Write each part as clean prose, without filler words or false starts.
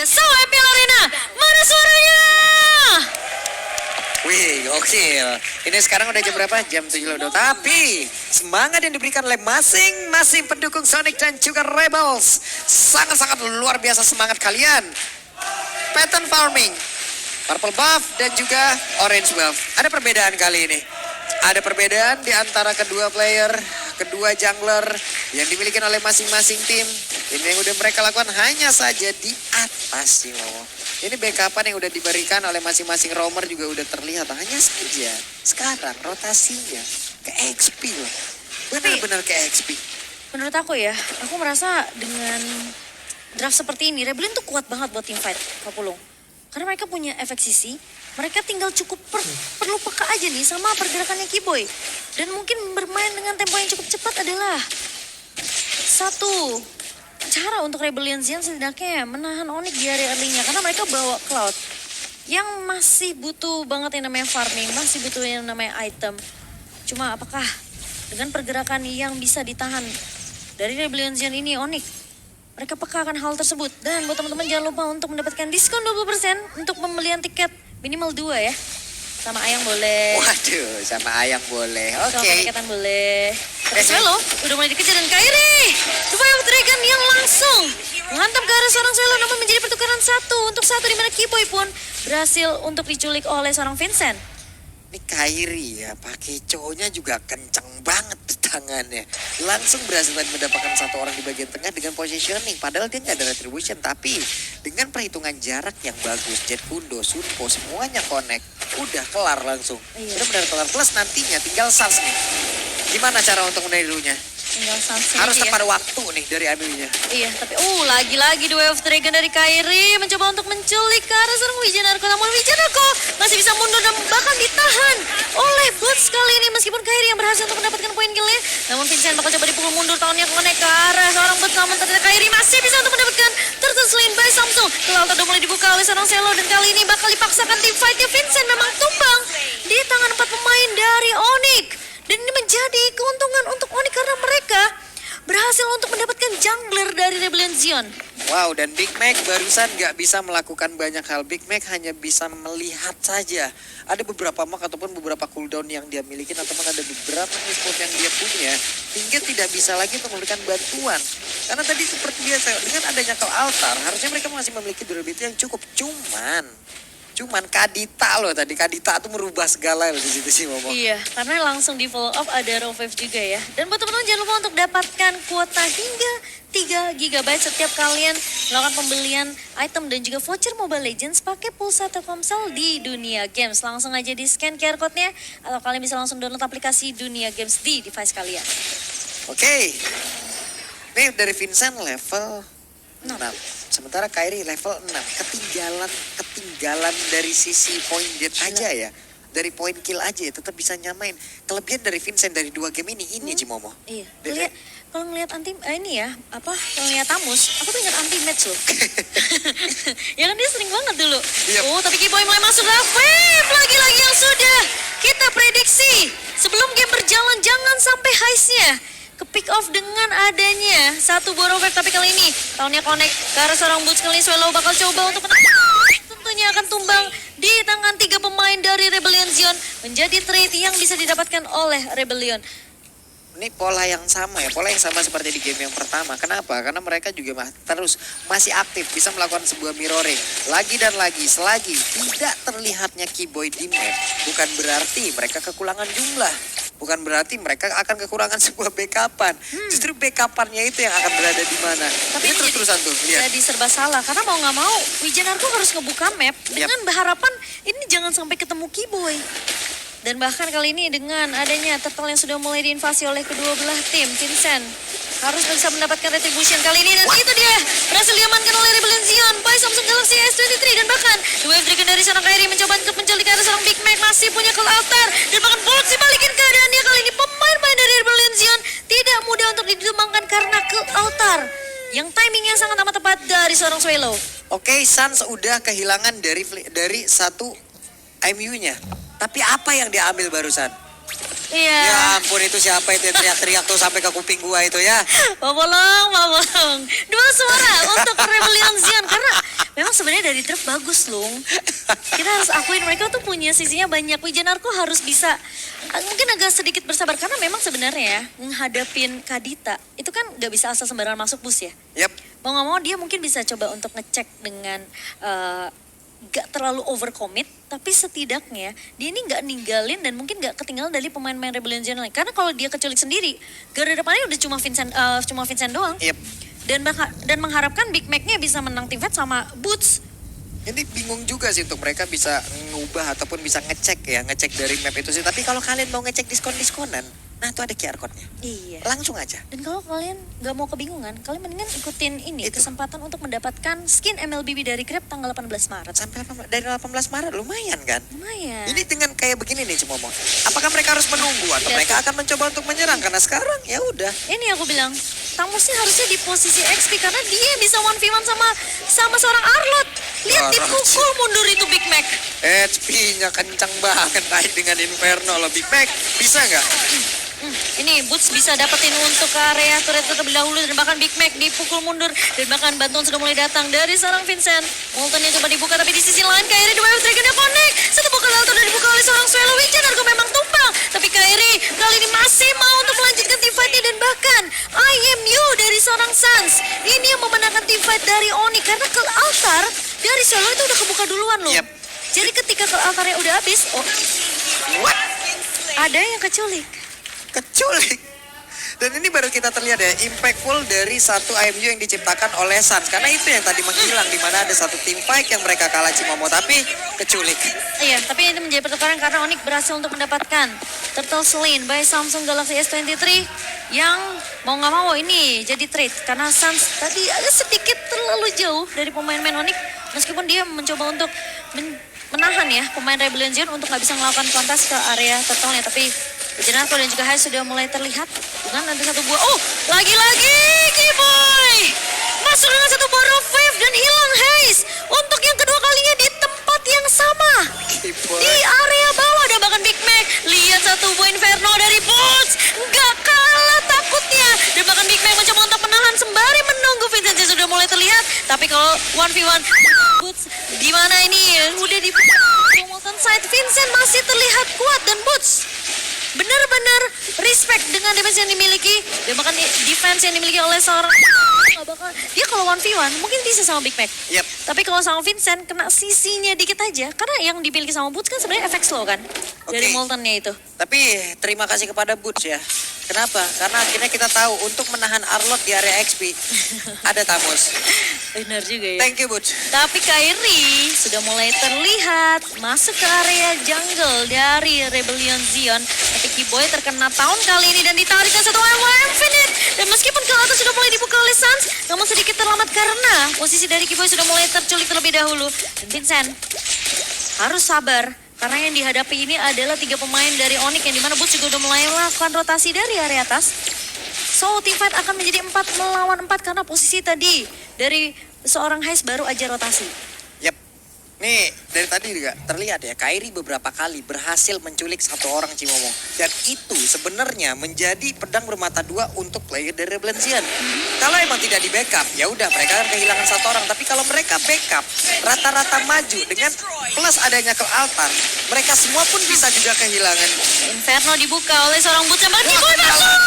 Sawa MPL Arena, mana suaranya? Wih, gokil. Ini sekarang udah jam berapa? Jam 7.02. Tapi semangat yang diberikan oleh masing-masing pendukung Sonic dan juga Rebels sangat-sangat luar biasa semangat kalian. Pattern farming, purple buff dan juga orange buff. Ada perbedaan kali ini. Ada perbedaan di antara kedua player, kedua jungler yang dimiliki oleh masing-masing tim. Ini yang udah mereka lakukan hanya saja di atas sih loh. Ini backupan yang udah diberikan oleh masing-masing roamer juga udah terlihat. Hanya saja sekarang rotasinya ke XP loh. Benar-benar ke XP. Menurut aku ya, aku merasa dengan draft seperti ini, Rebellion tuh kuat banget buat team fight, Pak Pulung. Karena mereka punya efek sisi, mereka tinggal cukup perlu peka aja nih sama pergerakannya Kiboy. Dan mungkin bermain dengan tempo yang cukup cepat adalah satu cara untuk Rebellion Zion setidaknya menahan Onyx di area early-nya. Karena mereka bawa Cloud yang masih butuh banget yang namanya farming, masih butuh yang namanya item. Cuma apakah dengan pergerakan yang bisa ditahan dari Rebellion Zion ini Onyx, mereka peka akan hal tersebut. Dan buat teman-teman jangan lupa untuk mendapatkan diskon 20% untuk pembelian tiket minimal 2 ya. Sama Ayang boleh. Waduh, sama Ayang boleh. Sama Oke. Pendeketan boleh. Terus Swelo udah mulai dikejar dan Kairi. Dubai of Dragon yang langsung menghantam ke arah seorang Swelo namun menjadi pertukaran satu untuk satu di mana Kiboy pun berhasil untuk diculik oleh seorang Vincent. Ini Kairi ya, pakai cowoknya juga kenceng banget di tangannya. Langsung berhasil mendapatkan satu orang di bagian tengah dengan positioning. Padahal dia nggak ada retribution, tapi dengan perhitungan jarak yang bagus, Jet Kundo, Sunpo, semuanya connect. Udah kelar langsung. Iya. Udah benar kelar. Plus nantinya tinggal Sans nih. Gimana cara untuk menirunya? Tinggal Sansi Harus ya. tepat waktu nih dari ambilnya. Iya, tapi lagi-lagi Dubai of Dragon dari Kairi mencoba untuk menculik ke arah seorang Wijanarko. Namun Wijanarko masih bisa mundur dan bahkan ditahan oleh Boots kali ini. Meskipun Kairi yang berhasil untuk mendapatkan poin kill-nya. Namun Vincent bakal coba dipukul mundur tahunnya connect ke arah seorang Boots. Namun ternyata Kairi masih bisa untuk mendapatkan Turtle Slain by Samsung. Kelal udah mulai dibuka oleh seorang Selo dan kali ini bakal dipaksakan tim fight-nya. Vincent memang tumbang di tangan 4 pemain dari Onyx. Dan ini menjadi keuntungan untuk Onyx karena mereka berhasil untuk mendapatkan jungler dari Rebellion Zion. Wow, dan Big Mac barusan nggak bisa melakukan banyak hal. Big Mac hanya bisa melihat saja. Ada beberapa mark ataupun beberapa cooldown yang dia miliki, ataupun ada beberapa misspot yang dia punya, hingga tidak bisa lagi untuk memberikan bantuan. Karena tadi seperti biasa, dengan adanya ke altar, harusnya mereka masih memiliki durability yang cukup. Cuman Kadita loh tadi. Kadita tuh merubah segala loh di situ sih Momo. Iya, karena langsung di follow up ada Rovave juga ya. Dan buat teman-teman jangan lupa untuk dapatkan kuota hingga 3 GB setiap kalian melakukan pembelian item dan juga voucher Mobile Legends pakai pulsa Telkomsel di Dunia Games. Langsung aja di scan QR code-nya atau kalian bisa langsung download aplikasi Dunia Games di device kalian. Oke. Nih dari Vincent level 6. Sementara Kairi level 6. Ketinggalan dari sisi point dead aja ya. Dari point kill aja ya, tetap bisa nyamain. Kelebihan dari Vincent dari 2 game ini Cimomo. Iya. Kalau ngelihat anti ini ya, kalau ngelihat Tamus, aku tuh ingat anti match loh. Ya kan dia sering banget dulu. Yep. Tapi Kiboy mulai masuk ke wave lagi-lagi yang sudah kita prediksi. Sebelum game berjalan jangan sampai heist-nya ke pick off dengan adanya satu Borowek, tapi kali ini tahunnya connect ke arah seorang Boots. Kali ini Swelo bakal coba untuk tentunya akan tumbang di tangan 3 pemain dari Rebellion Zion, menjadi trade yang bisa didapatkan oleh Rebellion. Ini pola yang sama seperti di game yang pertama. Kenapa? Karena mereka juga masih aktif, bisa melakukan sebuah mirroring lagi dan lagi. Selagi tidak terlihatnya Kiboy di map, bukan berarti mereka kekurangan jumlah. Bukan berarti mereka akan kekurangan sebuah backupan. Justru backupannya itu yang akan berada di mana. Tapi ini terus-terusan tuh, lihat. Jadi serba salah, karena mau nggak mau Wijanarko harus ngebuka map dengan berharapan ini jangan sampai ketemu Kiboy. Dan bahkan kali ini dengan adanya turtle yang sudah mulai diinvasi oleh kedua belah tim, Vincent harus bisa mendapatkan retribution kali ini. Dan itu dia, berhasil diamankan oleh Rebellion Zion by Samsung Galaxy S23. Dan bahkan Duel Dragon dari seorang Kairi mencoba untuk menculik arah seorang Big Mac, masih punya Call Altar. Dan bahkan Bolt dibalikin keadaannya kali ini. Pemain-pemain dari Rebellion Zion tidak mudah untuk ditumbangkan karena Call Altar yang timingnya sangat amat tepat dari seorang Swelo. Oke, Sans udah kehilangan dari satu MU-nya. Tapi apa yang dia ambil barusan? Iya. Ya ampun, itu siapa itu yang teriak-teriak tuh sampai ke kuping gua itu ya. Papolong. Dua suara untuk Rebellion Zion karena memang sebenarnya dari draft bagus loh. Kita harus akuin mereka tuh punya sisinya banyak. Wijanarko harus bisa mungkin agak sedikit bersabar karena memang sebenarnya ya menghadapin Kadita itu kan nggak bisa asal sembarangan masuk bus ya. Yap. Mau nggak mau dia mungkin bisa coba untuk ngecek dengan gak terlalu overcommit, tapi setidaknya dia ini gak ninggalin dan mungkin gak ketinggalan dari pemain-pemain Rebellion Zion lain. Karena kalau dia keculik sendiri, garda depannya udah cuma Vincent doang. Yap. Dan mengharapkan Big Mac-nya bisa menang tim fight sama Boots. Ini bingung juga sih untuk mereka bisa ngubah ataupun bisa ngecek dari map itu sih. Tapi kalau kalian mau ngecek diskon-diskonan, nah itu ada QR code-nya. Iya. Langsung aja. Dan kalau kalian gak mau kebingungan, kalian mendingan ikutin ini Itu. kesempatan untuk mendapatkan skin MLBB dari Grab tanggal 18 Maret. Sampai dari 18 Maret lumayan kan? Lumayan. Ini dengan kayak begini nih cuma ngomong. Apakah mereka harus menunggu atau Iya, mereka akan mencoba untuk menyerang? Karena sekarang ya udah. Ini aku bilang, Tamus sih harusnya di posisi XP karena dia bisa 1v1 sama seorang Arlot. Lihat dipukul mundur itu Big Mac. HP-nya kencang banget naik dengan Inferno loh. Big Mac bisa nggak? Ini Boots bisa dapetin untuk ke area turret terlebih dahulu dan bahkan Big Mac dipukul mundur dan bahkan bantuan sudah mulai datang dari seorang Vincent. Moltennya coba dibuka tapi di sisi lain Kairi the Wave Dragon-nya connect. Satu buka laut udah dibuka oleh seorang Swallow Wijanarko memang tumbang. Tapi Kairi kali ini masih mau untuk melanjutkan team fight-nya dan bahkan IMU dari seorang Sans. Ini yang memenangkan team fight dari Oni karena ke altar dari Swallow itu udah kebuka duluan loh. Yep. Jadi ketika ke altarnya udah habis, What? ada yang keculik. Keculik. Dan ini baru kita terlihat ya, impactful dari satu IMU yang diciptakan oleh Suns. Karena itu yang tadi menghilang, di mana ada satu tim fight yang mereka kalah Cimomo, tapi keculik. Iya, tapi ini menjadi pertukaran karena Onyx berhasil untuk mendapatkan Turtle Slain by Samsung Galaxy S23 yang mau nggak mau ini jadi trade karena Suns tadi agak sedikit terlalu jauh dari pemain-pemain Onyx meskipun dia mencoba untuk menahan ya pemain Rebellion Zion untuk nggak bisa melakukan kontes ke area turtle-nya, tapi Wijanarko dan juga Haze sudah mulai terlihat dengan ada satu buah. Oh, lagi-lagi Kiboy masuk dengan satu buah rock wave dan hilang Haze untuk yang kedua kalinya di tempat yang sama. Di area bawah ada bahkan Big Mac. Lihat satu buah Inferno dari Boots. Nggak kalah takutnya. Dan bahkan Big Mac mencoba untuk menahan sembari menunggu Vincent yang sudah mulai terlihat. Tapi kalau 1v1 Boots di mana ini? Udah di promotion side. Vincent masih terlihat kuat dan Boots benar-benar respect dengan defense yang dimiliki dan bahkan defense yang dimiliki oleh seorang nggak bakal dia kalau 1v1 mungkin bisa sama Big Mac. Yep. Tapi kalau sama Vincent kena sisinya dikit aja karena yang dimiliki sama Boots kan sebenarnya efek slow kan dari Moltennya itu. Tapi terima kasih kepada Boots ya. Kenapa? Karena akhirnya kita tahu untuk menahan Arlot di area XP ada Tamus. Benar juga ya. Thank you Boots. Tapi Kairi sudah mulai terlihat masuk ke area jungle dari Rebellion Zion. Tapi Kiboy terkena tahun kali ini dan ditarikan satu MW Infinite. Dan meskipun ke atas sudah mulai dibuka oleh Suns, namun sedikit terlambat karena posisi dari Kiboy sudah mulai terculik terlebih dahulu. Dan Vincent harus sabar. Karena yang dihadapi ini adalah 3 pemain dari Onyx yang dimana Boots juga udah mulai melakukan rotasi dari area atas. So team fight akan menjadi 4 melawan 4 karena posisi tadi dari seorang Haze baru aja rotasi. Yap. Nih dari tadi juga terlihat ya Kairi beberapa kali berhasil menculik satu orang Cimomo. Dan itu sebenarnya menjadi pedang bermata dua untuk player dari Rebellion Zion. Kalau emang tidak di backup ya udah mereka akan kehilangan satu orang. Tapi kalau mereka backup rata-rata maju dengan plus adanya ke altar, mereka semua pun bisa juga kehilangan. Inferno dibuka oleh seorang Boots yang bahkan Kiboy masuk!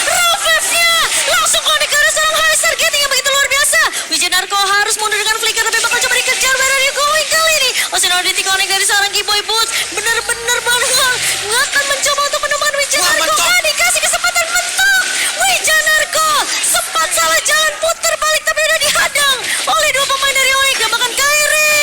Rovef-nya langsung connect ke arah seorang Haze, targeting yang begitu luar biasa. Wijanarko harus mundur dengan flicker tapi bakal coba dikejar. Where are you going kali ini? Osinodi connect dari seorang Kiboy Boots. Bener-bener manual. Nggak akan mencoba untuk menemukan Wijanarko. Nggak dikasih kesempatan mentok. Wijanarko sempat salah jalan putar balik tapi udah dihadang oleh 2 pemain dari Onyx dan bahkan Kairi.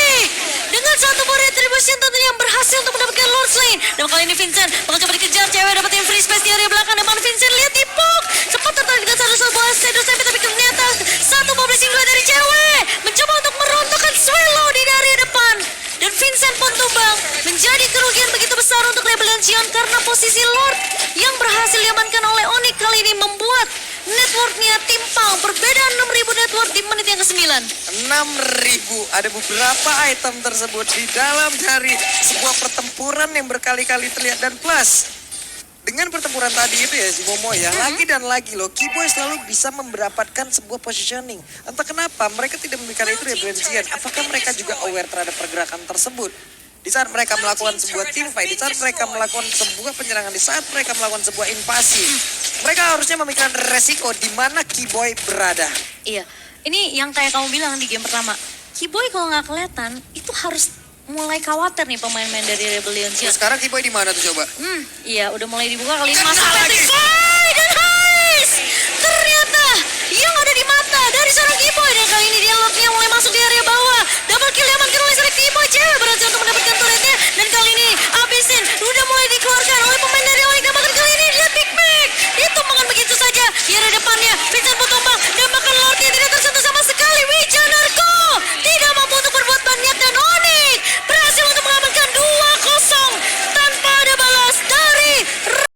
Dengan satu buah retribution tentunya yang berhasil untuk mendapatkan Lord Lane. Dan kali ini Vincent bakal coba dikejar. Cewek dapetin free space di area belakang. Dan bahkan Vincent lihat dipok. Sempat tertarik dengan satu buah shadow step tapi ternyata satu buah blessing dua dari cewek. Mencoba untuk merontokkan Swallow di area depan. Dan Vincent pun tumbang. Menjadi kerugian begitu besar untuk Rebellion Zion karena posisi Lord yang berhasil diamankan oleh Onyx kali ini membuat networknya timpang. Perbedaan 6.000 network di menit yang ke-9. 6.000 ada beberapa item tersebut di dalam dari sebuah pertempuran yang berkali-kali terlihat dan plus dengan pertempuran tadi itu ya si Momo ya, lagi dan lagi loh, Keyboy selalu bisa mendapatkan sebuah positioning. Entah kenapa mereka tidak memberikan itu referensian. Apakah mereka juga aware terhadap pergerakan tersebut? Di saat mereka melakukan sebuah team fight, di saat mereka melakukan sebuah penyerangan, di saat mereka melakukan sebuah invasi, mereka harusnya memikirkan resiko di mana Keyboy berada. Iya, ini yang kayak kamu bilang di game pertama. Keyboy kalau nggak kelihatan, itu harus mulai khawatir nih pemain-pemain dari Rebellion. Terus sekarang Keyboy di mana tuh coba? Iya, udah mulai dibuka kali ini Kena masalah lagi. Patrick.